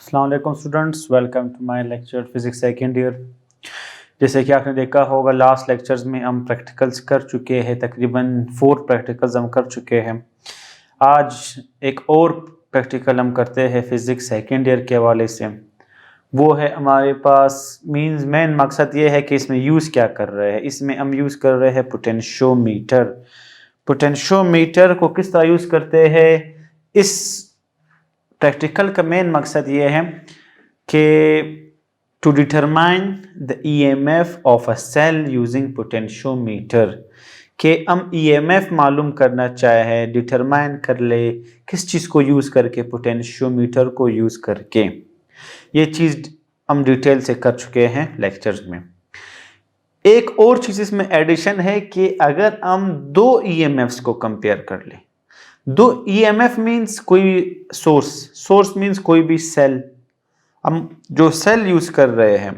अस्सलाम वालेकुम students, welcome to my lecture physics second year. जैसे कि आपने देखा होगा लास्ट लेक्चर्स में हम प्रैक्टिकल्स कर चुके हैं, तकरीबन 4 प्रैक्टिकल्स हम कर चुके हैं। आज एक और प्रैक्टिकल हम करते हैं फिजिक्स सेकेंड ईयर के हवाले से। वो है हमारे पास मींस मेन मकसद ये है कि इसमें यूज़ क्या कर रहे हैं। इसमें हम यूज़ कर रहे हैं पोटेंशियोमीटर। पोटेंशियोमीटर को किस तरह यूज़ करते हैं, इस प्रैक्टिकल का मेन मकसद ये है कि to determine the EMF of a cell using potentiometer, कि हम ईएमएफ मालूम करना चाहे, डिटरमाइन कर ले किस चीज़ को यूज़ करके, पोटेंशियोमीटर को यूज़ करके। ये चीज़ हम डिटेल से कर चुके हैं लेक्चर्स में। एक और चीज़ इसमें एडिशन है कि अगर हम दो ईएमएफ्स को कंपेयर कर लें, दो ईएमएफ मींस कोई सोर्स मींस कोई भी सेल, हम जो सेल यूज कर रहे हैं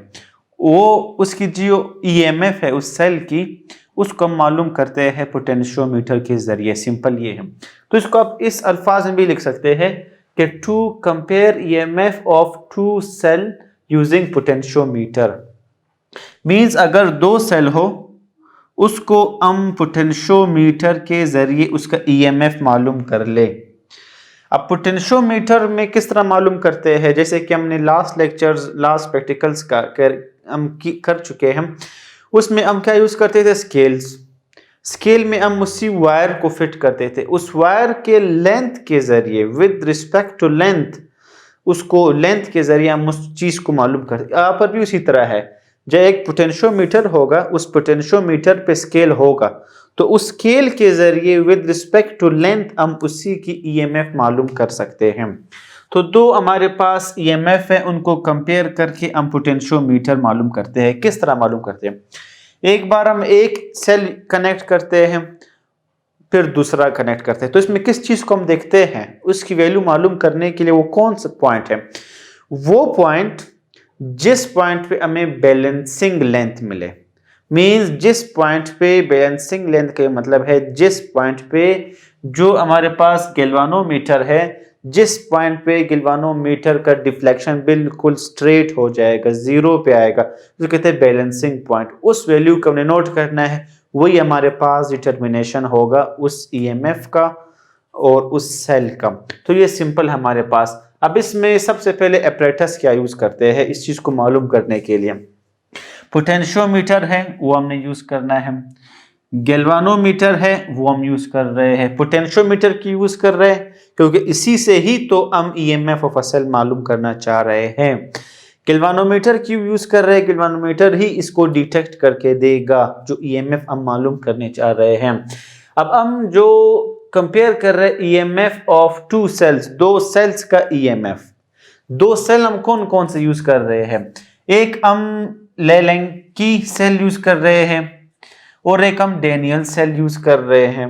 वो उसकी जो ईएमएफ है उस सेल की, उसको हम मालूम करते हैं पोटेंशियोमीटर के जरिए। सिंपल ये है। तो इसको आप इस अल्फाज में भी लिख सकते हैं कि to compare EMF of two cell using potentiometer means अगर दो सेल हो उसको हम पोटेंशियोमीटर के जरिए उसका ईएमएफ मालूम कर ले। अब पोटेंशियोमीटर में किस तरह मालूम करते हैं, जैसे कि हमने लास्ट लेक्चर्स लास्ट प्रैक्टिकल्स का कर चुके हैं। उसमें हम क्या यूज़ करते थे, स्केल में हम उसी वायर को फिट करते थे। उस वायर के लेंथ के जरिए, विद रिस्पेक्ट टू लेंथ, उसको लेंथ के जरिए हम उस चीज़ को मालूम करते। यहाँ पर भी उसी तरह है, जो एक पोटेंशियोमीटर होगा उस पोटेंशियोमीटर पे स्केल होगा, तो उस स्केल के जरिए विद रिस्पेक्ट टू लेंथ हम उसी की ईएमएफ मालूम कर सकते हैं। तो दो हमारे पास ईएमएफ है, उनको कंपेयर करके हम पोटेंशियोमीटर मालूम करते हैं। किस तरह मालूम करते हैं, एक बार हम एक सेल कनेक्ट करते हैं फिर दूसरा कनेक्ट करते हैं। तो इसमें किस चीज को हम देखते हैं, उसकी वैल्यू मालूम करने के लिए वो कौन सा पॉइंट है, वो पॉइंट जिस पॉइंट पे हमें बैलेंसिंग लेंथ मिले। मींस जिस पॉइंट पे बैलेंसिंग लेंथ का मतलब है जिस पॉइंट पे जो हमारे पास गैल्वानोमीटर है, जिस पॉइंट पे गैल्वानोमीटर का डिफ्लेक्शन बिल्कुल स्ट्रेट हो जाएगा, जीरो पे आएगा, जो कहते हैं बैलेंसिंग पॉइंट। उस वैल्यू को हमने नोट करना है, वही हमारे पास डिटर्मिनेशन होगा उस ईएमएफ का और उस सेल का। तो ये सिंपल हमारे पास। अब इसमें सबसे पहले एपरेटस क्या यूज करते हैं इस चीज को मालूम करने के लिए। पोटेंशियोमीटर है वो हमने यूज करना है, गैल्वानोमीटर है वो हम यूज कर रहे हैं। पोटेंशियोमीटर की यूज कर रहे हैं क्योंकि इसी से ही तो हम ईएमएफ ऑफ अ सेल मालूम करना चाह रहे हैं। गैल्वानोमीटर क्यों यूज कर रहे हैं, गैल्वानोमीटर ही इसको डिटेक्ट करके देगा जो ईएमएफ हम मालूम करने चाह रहे हैं। अब हम जो कंपेयर कर रहे हैं ईएमएफ ऑफ टू सेल्स, दो सेल्स का ईएमएफ, दो सेल हम कौन कौन से यूज कर रहे हैं, एक हम लेलेंकी सेल यूज कर रहे हैं और एक हम डैनियल सेल यूज कर रहे हैं।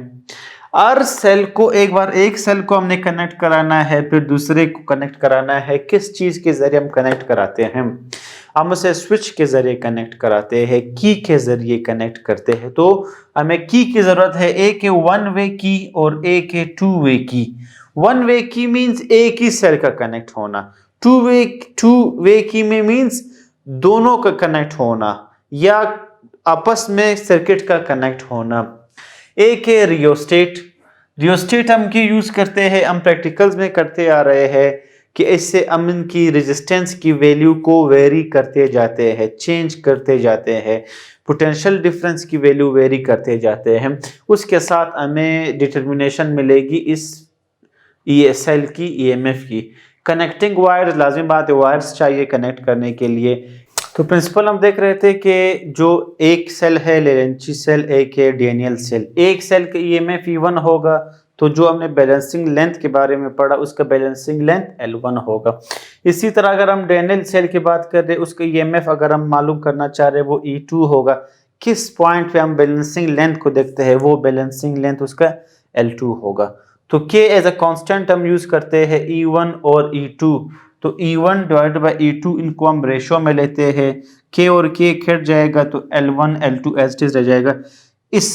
हर सेल को एक बार एक सेल को हमने कनेक्ट कराना है, फिर दूसरे को कनेक्ट कराना है। किस चीज के जरिए हम कनेक्ट कराते हैं, हम उसे स्विच के जरिए कनेक्ट कराते हैं, की के जरिए कनेक्ट करते हैं। तो हमें की जरूरत है, एक है वन वे की और एक है टू वे की। वन वे की मींस एक ही सेल का कनेक्ट होना, टू वे की में मींस दोनों का कनेक्ट होना या आपस में सर्किट का कनेक्ट होना। एक है रियोस्टेट हम की यूज करते हैं, हम प्रैक्टिकल्स में करते आ रहे हैं कि इससे हम इनकी रेजिस्टेंस की वैल्यू को वेरी करते जाते हैं, चेंज करते जाते हैं, पोटेंशियल डिफरेंस की वैल्यू वेरी करते जाते हैं। उसके साथ हमें डिटर्मिनेशन मिलेगी इस सेल की ईएमएफ की। कनेक्टिंग वायर्स, लाजिम बात है वायर्स चाहिए कनेक्ट करने के लिए। तो प्रिंसिपल हम देख रहे थे कि जो एक सेल है लेरेंची सेल, एक है डैनियल सेल, एक सेल का ईएमएफ E1 होगा, तो जो हमने बैलेंसिंग लेंथ के बारे में पढ़ा उसका बैलेंसिंग लेंथ L1 होगा। इसी तरह अगर हम डैनियल सेल की बात कर रहे हैं, उसका ईएमएफ अगर हम मालूम करना चाह रहे हैं वो E2 होगा। किस पॉइंट पे हम बैलेंसिंग लेंथ को देखते हैं, वो बैलेंसिंग लेंथ उसका L2 होगा। तो K एज अ कांस्टेंट हम यूज करते हैं E1 और E2। तो E1 डिवाइड बाई E2 इनको हम रेशो में लेते हैं, K और K कट जाएगा तो L1 L2 as it is रह जाएगा। इस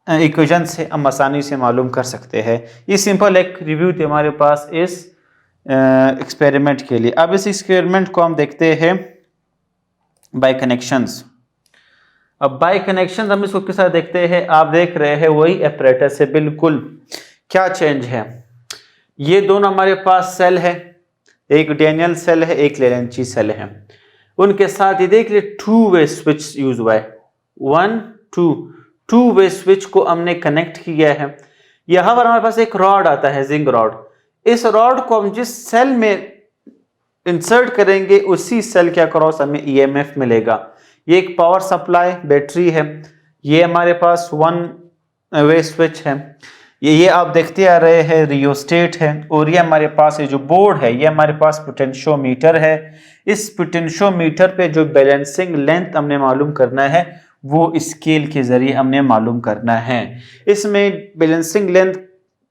इक्वेशन से हम आसानी से मालूम कर सकते हैं। ये सिंपल एक रिव्यू थे हमारे पास इस एक्सपेरिमेंट के लिए। अब इस एक्सपेरिमेंट को हम देखते हैं बाय कनेक्शंस। अब बाय कनेक्शंस हम इसको किस तरह देखते हैं, आप देख रहे हैं वही एपरेटस है बिल्कुल। क्या चेंज है, ये दोनों हमारे पास सेल है, एक डैनियल सेल है एक लेरेंची सेल है, उनके साथ ये देख लिए टू वे स्विच यूज हुआ है, 1 2 टू वे स्विच को हमने कनेक्ट किया है। यहां पर हमारे पास एक रॉड आता है, जिंक रॉड। इस रॉड को हम जिस सेल में इंसर्ट करेंगे उसी सेल के अक्रॉस हमें ईएमएफ मिलेगा। ये एक पावर सप्लाई बैटरी है, ये हमारे पास 1 वे स्विच है, ये आप देखते आ रहे हैं रियोस्टेट है, और ये हमारे पास ये जो बोर्ड है ये हमारे पास पोटेंशियोमीटर है। इस पोटेंशियोमीटर पे जो बैलेंसिंग लेंथ हमने मालूम करना है वो स्केल के जरिए हमने मालूम करना है। इसमें बैलेंसिंग लेंथ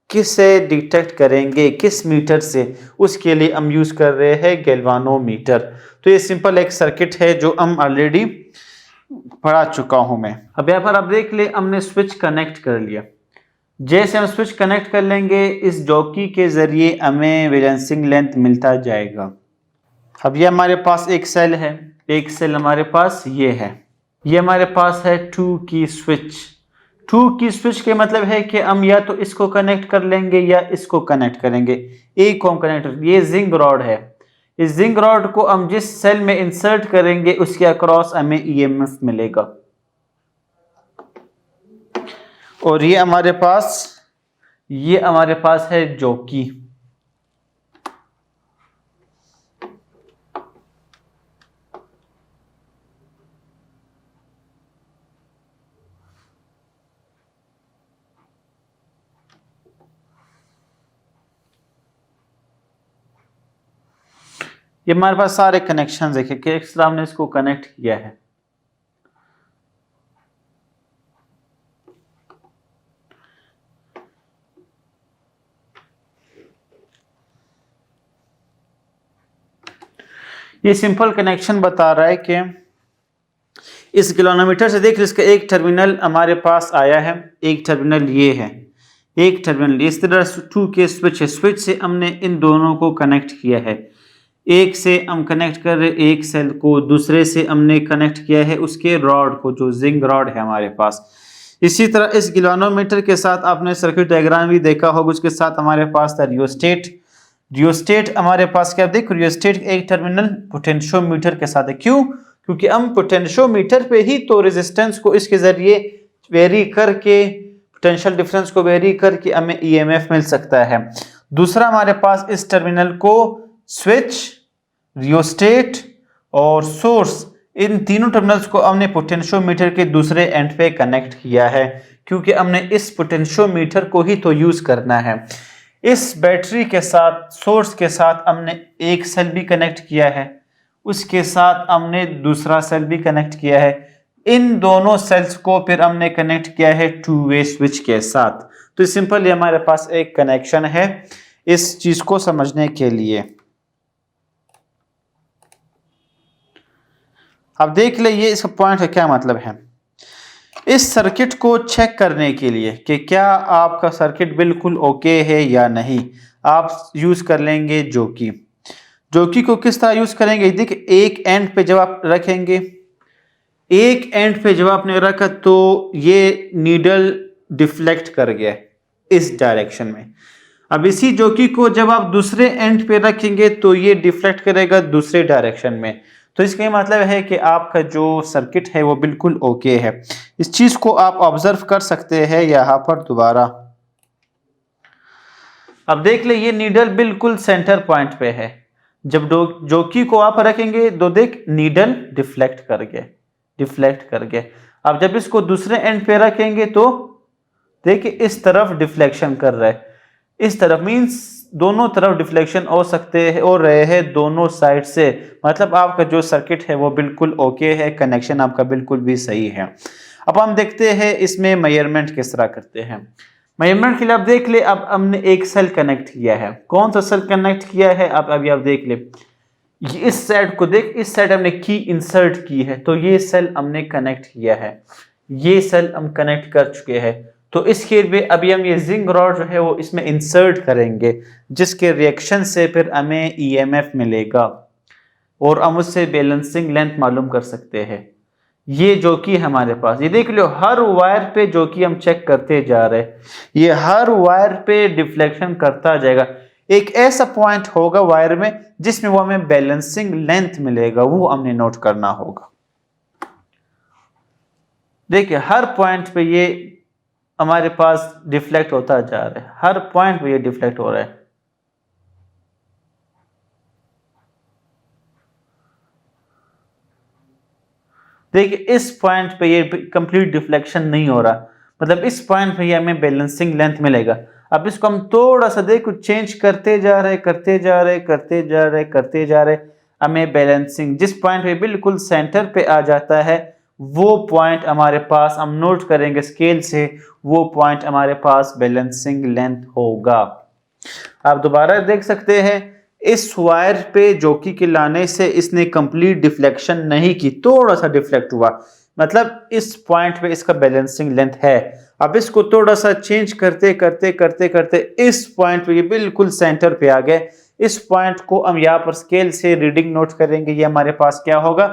किससे डिटेक्ट करेंगे, किस मीटर से, उसके लिए हम यूज कर रहे हैं गैल्वानोमीटर। तो ये सिंपल एक सर्किट है जो हम ऑलरेडी पढ़ा चुका हूं मैं। अब यहाँ पर आप देख ले हमने स्विच कनेक्ट कर लिया। जैसे हम स्विच कनेक्ट कर लेंगे इस जॉकी के जरिए हमें बैलेंसिंग लेंथ मिलता जाएगा। अब ये हमारे पास एक सेल है, एक सेल हमारे पास ये है, ये हमारे पास है 2 की स्विच। 2 की स्विच के मतलब है कि हम या तो इसको कनेक्ट कर लेंगे या इसको कनेक्ट करेंगे। एक को हम कनेक्ट, ये जिंक रॉड है, इस जिंक रॉड को हम जिस सेल में इंसर्ट करेंगे उसके अक्रॉस हमें ईएमएफ मिलेगा। और ये हमारे पास है जॉकी। ये हमारे पास सारे कनेक्शन देखिए कि किस तरह हमने इसको कनेक्ट किया है। ये सिंपल कनेक्शन बता रहा है कि इस गैल्वानोमीटर से देख इसका एक टर्मिनल हमारे पास आया है, एक टर्मिनल ये है, एक टर्मिनल इस तरह 2 के स्विच है, स्विच से हमने इन दोनों को कनेक्ट किया है। एक से हम कनेक्ट कर रहे एक सेल को, दूसरे से हमने कनेक्ट किया है उसके रॉड को जो जिंक रॉड है हमारे पास। इसी तरह इस गैल्वानोमीटर के साथ आपने सर्किट डायग्राम भी देखा होगा, उसके साथ हमारे पास था रियोस्टेट। रियोस्टेट हमारे पास क्या, देखो रियोस्टेट एक टर्मिनल पोटेंशियोमीटर के साथ है। क्यों? क्योंकि हम पोटेंशियोमीटर पे ही तो रेजिस्टेंस को इसके जरिए वेरी करके, पोटेंशियल डिफरेंस को वेरी करके हमें ईएमएफ मिल सकता है। दूसरा हमारे पास इस टर्मिनल को स्विच, रियोस्टेट और सोर्स, इन तीनों टर्मिनल्स को हमने पोटेंशियोमीटर के दूसरे एंड पे कनेक्ट किया है, क्योंकि हमने इस पोटेंशियोमीटर को ही तो यूज करना है। इस बैटरी के साथ, सोर्स के साथ हमने एक सेल भी कनेक्ट किया है, उसके साथ हमने दूसरा सेल भी कनेक्ट किया है। इन दोनों सेल्स को फिर हमने कनेक्ट किया है 2 वे स्विच के साथ। तो सिंपल ये हमारे पास एक कनेक्शन है इस चीज को समझने के लिए। अब देख ले ये इसका पॉइंट है, क्या मतलब है। इस सर्किट को चेक करने के लिए कि क्या आपका सर्किट बिल्कुल ओके है या नहीं, आप यूज कर लेंगे जॉकी। जॉकी को किस तरह यूज करेंगे, देखिए एक एंड पे जब आप रखेंगे, एक एंड पे जब आपने रखा तो ये नीडल डिफ्लेक्ट कर गया इस डायरेक्शन में। अब इसी जॉकी को जब आप दूसरे एंड पे रखेंगे तो ये डिफ्लेक्ट करेगा दूसरे डायरेक्शन में। तो इसका मतलब है कि आपका जो सर्किट है वो बिल्कुल ओके है। इस चीज को आप ऑब्जर्व कर सकते हैं यहाँ पर दोबारा। अब देख ले ये नीडल बिल्कुल सेंटर पॉइंट पे है, जब जॉकी को आप रखेंगे तो देख नीडल डिफ्लेक्ट कर गए। अब जब इसको दूसरे एंड पे रखेंगे तो देखिए इस तरफ डिफ्लेक्शन कर रहा है, इस तरफ मींस दोनों तरफ डिफ्लेक्शन हो सकते हैं और रहे हैं दोनों साइड से। मतलब आपका जो सर्किट है वो बिल्कुल ओके है, कनेक्शन आपका बिल्कुल भी सही है। अब हम देखते हैं इसमें मेजरमेंट किस तरह करते हैं। मेजरमेंट के लिए आप देख ले, अब हमने एक सेल कनेक्ट किया है। कौन सा सेल कनेक्ट किया है, अब अभी आप देख ले, इस साइड को देख, इस साइड हमने की इंसर्ट की है तो ये सेल हमने कनेक्ट किया है, ये सेल हम कनेक्ट कर चुके हैं। तो इसके लिए अभी हम ये जिंक रॉड जो है वो इसमें इंसर्ट करेंगे, जिसके रिएक्शन से फिर हमें ईएमएफ मिलेगा और हम उससे बैलेंसिंग लेंथ मालूम कर सकते हैं। ये जो कि हमारे पास, ये देख लो हर वायर पे जो कि हम चेक करते जा रहे हैं, ये हर वायर पे डिफ्लेक्शन करता जाएगा। एक ऐसा पॉइंट होगा वायर में जिसमें वो हमें बैलेंसिंग लेंथ मिलेगा, वो हमने नोट करना होगा। देखिए हर पॉइंट पे ये हमारे पास डिफ्लेक्ट होता जा रहा है, हर पॉइंट पे ये डिफ्लेक्ट हो रहा है। देखिए इस पॉइंट पे ये कंप्लीट डिफ्लेक्शन नहीं हो रहा, मतलब इस पॉइंट पे ये हमें बैलेंसिंग लेंथ मिलेगा। अब इसको हम थोड़ा सा देखो चेंज करते जा रहे, करते जा रहे, करते जा रहे, करते जा रहे, हमें बैलेंसिंग जिस पॉइंट पे बिल्कुल सेंटर पे आ जाता है वो पॉइंट हमारे पास, हम नोट करेंगे स्केल से, वो पॉइंट हमारे पास बैलेंसिंग लेंथ होगा। आप दोबारा देख सकते हैं, इस वायर पे जोकी के लाने से इसने कंप्लीट डिफ्लेक्शन नहीं की, थोड़ा सा डिफ्लेक्ट हुआ, मतलब इस पॉइंट पे इसका बैलेंसिंग लेंथ है। अब इसको थोड़ा सा चेंज करते करते करते करते इस पॉइंट पे ये बिल्कुल सेंटर पे आ गए। इस पॉइंट को हम यहाँ पर स्केल से रीडिंग नोट करेंगे। ये हमारे पास क्या होगा,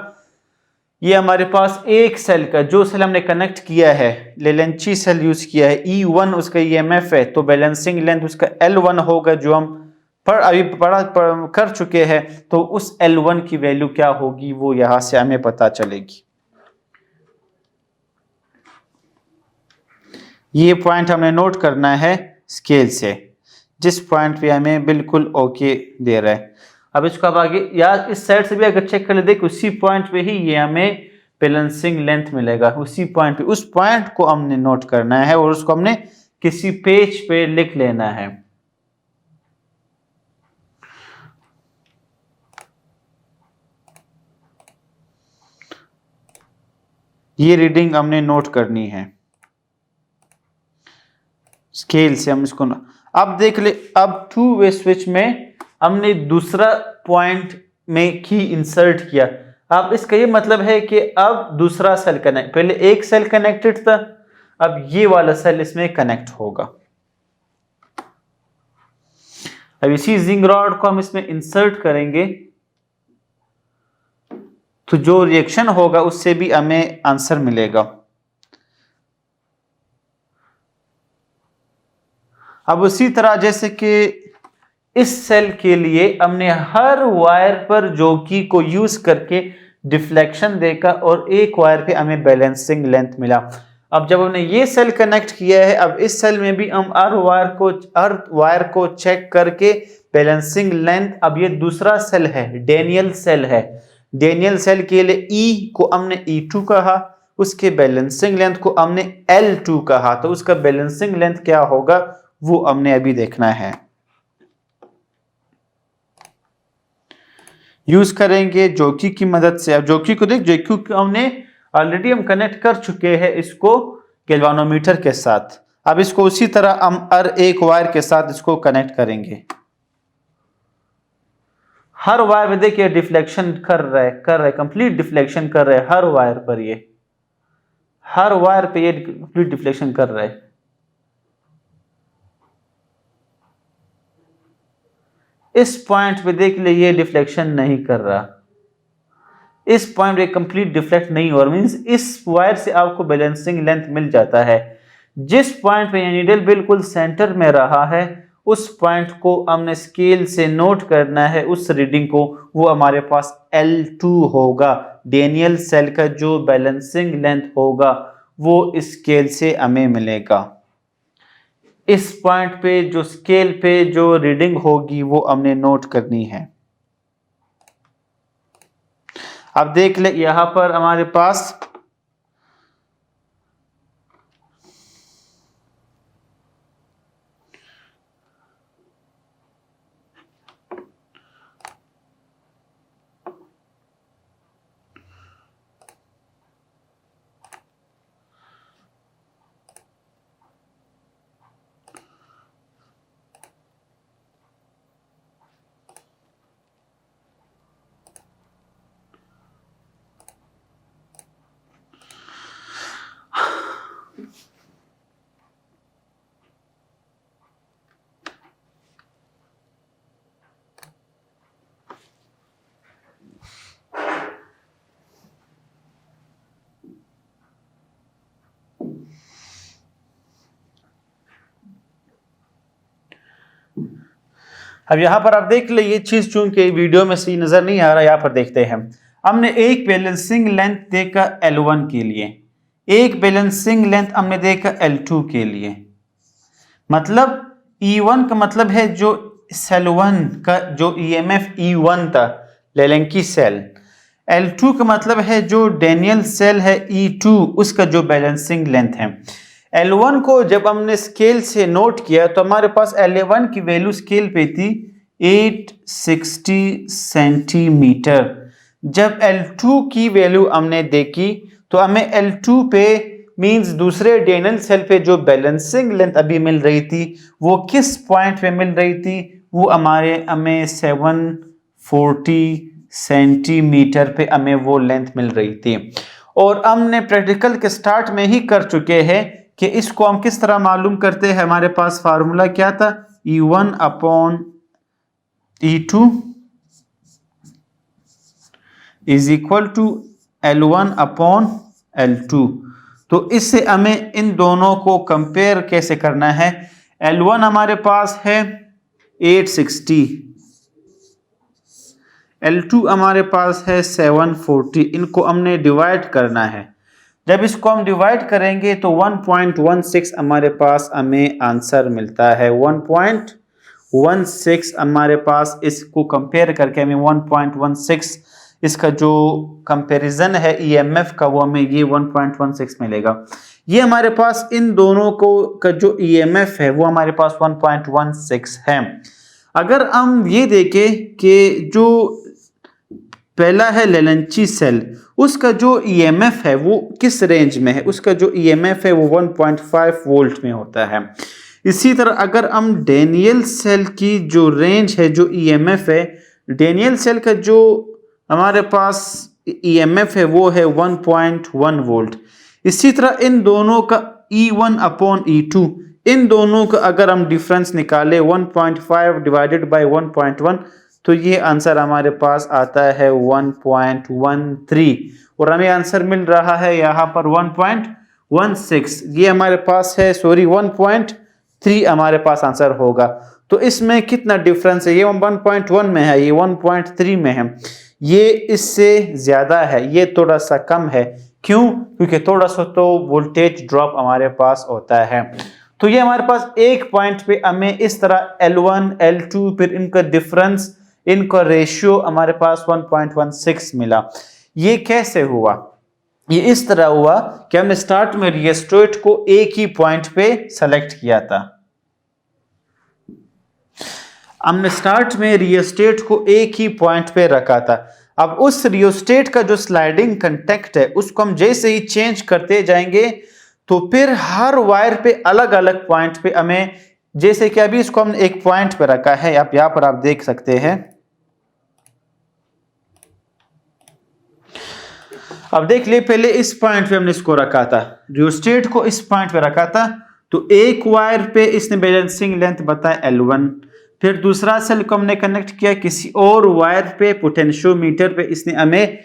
ये हमारे पास एक सेल का, जो सेल हमने कनेक्ट किया है, लेलेंची सेल यूज किया है, E1 उसका ईएमएफ है, तो बैलेंसिंग लेंथ उसका L1 होगा, जो हम अभी कर चुके हैं। तो उस L1 की वैल्यू क्या होगी वो यहां से हमें पता चलेगी। ये पॉइंट हमने नोट करना है स्केल से, जिस पॉइंट पे हमें बिल्कुल ओके दे रहा है। अब इसको अब आगे या इस साइड से भी अगर चेक कर ले, देख उसी पॉइंट पे ही ये हमें बैलेंसिंग लेंथ मिलेगा, उसी पॉइंट पे। उस पॉइंट को हमने नोट करना है और उसको हमने किसी पेज पे लिख लेना है। ये रीडिंग हमने नोट करनी है स्केल से। हम इसको अब देख ले, अब टू वे स्विच में हमने दूसरा पॉइंट में की इंसर्ट किया। अब इसका ये मतलब है कि अब दूसरा सेल कनेक्ट, पहले एक सेल कनेक्टेड था, अब ये वाला सेल इसमें कनेक्ट होगा। अब इसी जिंक रॉड को हम इसमें इंसर्ट करेंगे, तो जो रिएक्शन होगा उससे भी हमें आंसर मिलेगा। अब उसी तरह जैसे कि इस सेल के लिए हमने हर वायर पर जोकी को यूज करके डिफ्लेक्शन देखा और एक वायर पे हमें बैलेंसिंग लेंथ मिला। अब जब हमने ये सेल कनेक्ट किया है, अब इस सेल में भी हम हर वायर को चेक करके बैलेंसिंग लेंथ, अब ये दूसरा सेल है, डेनियल सेल है, डेनियल सेल के लिए ई को हमने E2 कहा, उसके बैलेंसिंग लेंथ को हमने L2 कहा, तो उसका बैलेंसिंग लेंथ क्या होगा वो हमने अभी देखना है। यूज करेंगे जोकी की मदद से। अब जोकी को देख, जोकी को हमने ऑलरेडी हम कनेक्ट कर चुके हैं इसको गैल्वानोमीटर के साथ। अब इसको उसी तरह हम हर एक वायर के साथ इसको कनेक्ट करेंगे। हर वायर में देखिए डिफ्लेक्शन कर रहा है, कंप्लीट डिफ्लेक्शन कर रहा है हर वायर पर, ये हर वायर पे ये कंप्लीट डिफ्लेक्शन कर रहा है। इस पॉइंट पे देख ले ये डिफ्लेक्शन नहीं कर रहा, इस पॉइंट पे कंप्लीट डिफ्लेक्ट नहीं हो रहा, मींस इस वायर से आपको बैलेंसिंग लेंथ मिल जाता है। जिस पॉइंट पे ये नीडल बिल्कुल सेंटर में रहा है उस पॉइंट को हमने स्केल से नोट करना है, उस रीडिंग को, वो हमारे पास L2 होगा। डेनियल सेल का जो बैलेंसिंग लेंथ होगा वो इस स्केल से हमें मिलेगा। इस पॉइंट पे जो स्केल पे जो रीडिंग होगी वो हमने नोट करनी है। अब देख ले यहां पर हमारे पास अब यहाँ पर आप देख ले, ये चीज चूंकि वीडियो में सही नजर नहीं आ रहा, यहाँ पर देखते हैं। हमने एक बैलेंसिंग लेंथ देखा L1 के लिए, एक बैलेंसिंग लेंथ हमने देखा L2 के लिए। मतलब E1 का मतलब है जो सेल 1 का जो EMF E1 था, लेलेंकी सेल। L2 का मतलब है जो डेनियल सेल है E2, उसका जो बैलेंसिंग लेंथ है। L1 को जब हमने स्केल से नोट किया तो हमारे पास L1 की वैल्यू स्केल पे थी 860 सेंटीमीटर। जब L2 की वैल्यू हमने देखी तो हमें L2 पे मींस दूसरे डेनियल सेल पे जो बैलेंसिंग लेंथ अभी मिल रही थी वो किस पॉइंट पे मिल रही थी, वो हमें 740 सेंटीमीटर पे हमें वो लेंथ मिल रही थी। और हमने प्रैक्टिकल के स्टार्ट में ही कर चुके हैं कि इसको हम किस तरह मालूम करते हैं। हमारे पास फार्मूला क्या था, E1 upon E2 is equal to L1 upon L2। तो इससे हमें इन दोनों को कंपेयर कैसे करना है। L1 हमारे पास है 860, L2 हमारे पास है 740, इनको हमने डिवाइड करना है। जब इसको हम डिवाइड करेंगे तो 1.16 हमारे पास हमें आंसर मिलता है। 1.16 हमारे पास, इसको कंपेयर करके हमें 1.16 इसका जो कंपैरिजन है EMF का, वो हमें ये 1.16 मिलेगा। ये हमारे पास इन दोनों को का जो EMF है वो हमारे पास 1.16 है। अगर हम ये देखें कि जो पहला है लेलेंची सेल, उसका जो EMF है वो किस रेंज में है, उसका जो EMF है वो 1.5 वोल्ट में होता है। इसी तरह अगर हम डेनियल सेल की जो रेंज है, जो EMF है, डेनियल सेल का जो हमारे पास EMF है वो है 1.1 वोल्ट। इसी तरह इन दोनों का E1 अपॉन E2, इन दोनों का अगर हम डिफरेंस निकाले 1.5 डिवाइडेड बाय 1.1 तो ये आंसर हमारे पास आता है 1.13 और हमें आंसर मिल रहा है यहाँ पर 1.16। ये हमारे पास है 1.3 हमारे पास आंसर होगा। तो इसमें कितना डिफरेंस है, ये 1.1 में है, ये 1.3 में है, ये इससे ज्यादा है, ये थोड़ा सा कम है। क्यों? क्योंकि थोड़ा सा तो वोल्टेज ड्रॉप हमारे पास होता है। तो ये हमारे पास एक पॉइंट पे हमें इस तरह L1 L2 फिर इनका डिफरेंस, इनका रेशियो हमारे पास 1.16 मिला। ये कैसे हुआ? ये इस तरह हुआ कि हमने स्टार्ट में रियोस्टेट को एक ही पॉइंट पे सेलेक्ट किया था। हमने स्टार्ट में रियोस्टेट को एक ही पॉइंट पे रखा था। अब उस रियोस्टेट का जो स्लाइडिंग कांटेक्ट है उसको हम जैसे ही चेंज करते जाएंगे तो फिर हर वायर पे अलग अलग पॉइंट पे हमें, जैसे कि अभी इसको हमने एक पॉइंट पे रखा है, आप यहां पर आप देख सकते हैं। अब देख लिए, पहले इस पॉइंट पे हमने इसको रखा था, रियोस्टेट को इस पॉइंट पे रखा था, तो एक वायर पे इसने बैलेंसिंग लेंथ बताया L1, फिर दूसरा सेल को हमने कनेक्ट किया किसी और वायर पे, पोटेंशियोमीटर पे इसने हमें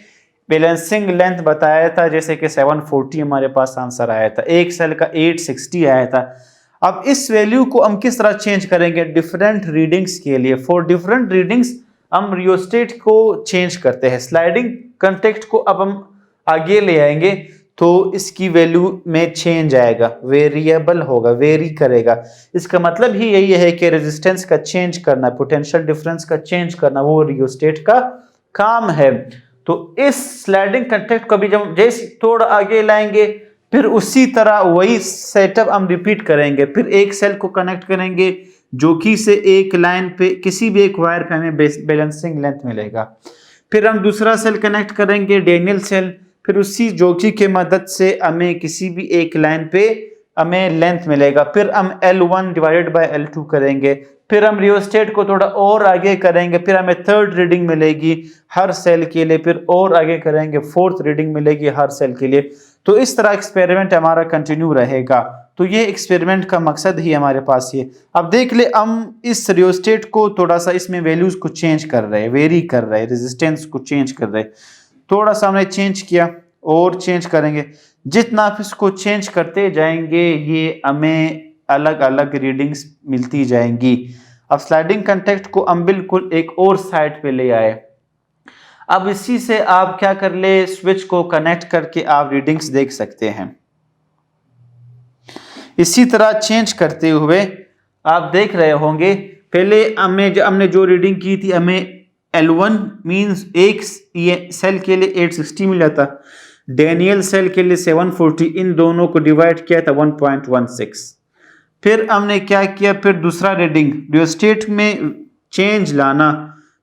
बैलेंसिंग लेंथ बताया था, जैसे कि 740 हमारे पास आंसर आया था, एक सेल का 860 आया था। अब इस वैल्यू को हम किस तरह चेंज करेंगे डिफरेंट रीडिंग्स के लिए। फॉर डिफरेंट रीडिंग्स हम रियोस्टेट को चेंज करते हैं, स्लाइडिंग कांटेक्ट को अब हम आगे ले आएंगे तो इसकी वैल्यू में चेंज आएगा, वेरिएबल होगा, वेरी करेगा। इसका मतलब ही यही है कि रेजिस्टेंस का चेंज करना, पोटेंशियल डिफरेंस का चेंज करना वो रियोस्टेट का काम है। तो इस स्लाइडिंग कांटेक्ट को भी जब जैसे थोड़ा आगे लाएंगे फिर उसी तरह वही सेटअप हम रिपीट करेंगे। फिर एक सेल को कनेक्ट करेंगे जो कि से एक लाइन पे किसी भी एक वायर पे हमें बैलेंसिंग लेंथ मिलेगा। फिर हम दूसरा सेल कनेक्ट करेंगे डेनियल सेल, फिर उसी जोकी के मदद से हमें किसी भी एक लाइन पे हमें लेंथ मिलेगा। फिर हम L1 डिवाइडेड बाय L2 करेंगे, फिर हम रियोस्टेट को थोड़ा और आगे करेंगे, फिर हमें थर्ड रीडिंग मिलेगी हर सेल के लिए, फिर और आगे करेंगे फोर्थ रीडिंग मिलेगी हर सेल के लिए। तो इस तरह एक्सपेरिमेंट हमारा कंटिन्यू रहेगा। तो ये एक्सपेरिमेंट का मकसद ही हमारे पास ये। अब देख ले, हम इस रियोस्टेट को थोड़ा सा इसमें वैल्यूज को चेंज कर रहे हैं, वेरी कर रहे हैं, रेजिस्टेंस को चेंज कर रहे हैं। थोड़ा सा हमने चेंज किया और चेंज करेंगे, जितना आप इसको चेंज करते जाएंगे ये हमें अलग अलग रीडिंग्स मिलती जाएंगी। अब स्लाइडिंग कंटेक्ट को हम बिल्कुल एक और साइड पे ले आए। अब इसी से आप क्या कर ले, स्विच को कनेक्ट करके आप रीडिंग्स देख सकते हैं। इसी तरह चेंज करते हुए आप देख रहे होंगे, पहले हमने जो रीडिंग की थी, हमें L1 मींस एक सेल के लिए 860 मिला था, डेनियल सेल के लिए 740, इन दोनों को डिवाइड किया था 1.16। फिर हमने क्या किया, फिर दूसरा रीडिंग रियोस्टेट में चेंज लाना,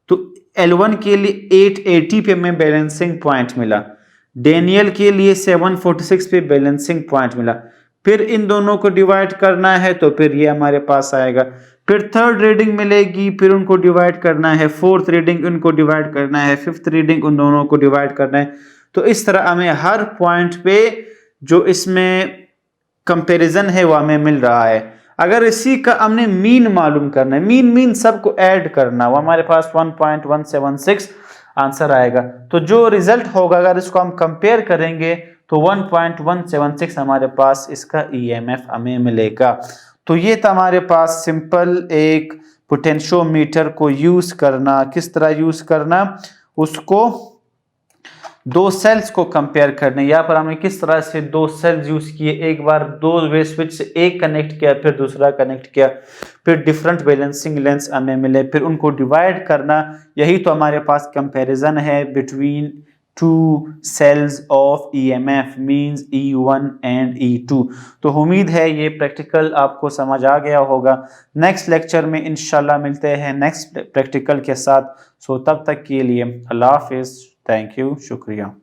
तो L1 के लिए 880 पे हमें बैलेंसिंग पॉइंट मिला, डेनियल के लिए 746 पे बैलेंसिंग पॉइंट मिला। फिर इन दोनों को डिवाइड करना है तो फिर ये हमारे पास आएगा। फिर थर्ड रीडिंग मिलेगी, फिर उनको डिवाइड करना है, फोर्थ रीडिंग उनको डिवाइड करना है, फिफ्थ रीडिंग उन दोनों को डिवाइड करना है। तो इस तरह हमें हर पॉइंट पे जो इसमें कंपैरिजन है वो हमें मिल रहा है। अगर इसी का हमने मीन मालूम करना है, मीन सबको ऐड करना, वो हमारे पास 1.176 आंसर आएगा। तो जो रिजल्ट होगा अगर इसको हम कंपेयर करेंगे तो 1.176 हमारे पास इसका EMF हमें मिलेगा। तो ये था हमारे पास सिंपल एक पोटेंशियोमीटर को यूज करना। किस तरह यूज करना, उसको दो सेल्स को कंपेयर करने। यहाँ पर हमने किस तरह से दो सेल्स यूज किए, एक बार दो वे स्विच से एक कनेक्ट किया, फिर दूसरा कनेक्ट किया, फिर डिफरेंट बैलेंसिंग लेंस हमें मिले, फिर उनको डिवाइड करना। यही तो हमारे पास कंपैरिजन है between two cells of EMF means E1 and E2। तो उम्मीद है ये प्रैक्टिकल आपको समझ आ गया होगा। नेक्स्ट लेक्चर में इंशाल्लाह मिलते हैं नेक्स्ट प्रैक्टिकल के साथ। सो तब तक के लिए अल्लाह हाफिज, थैंक यू, शुक्रिया।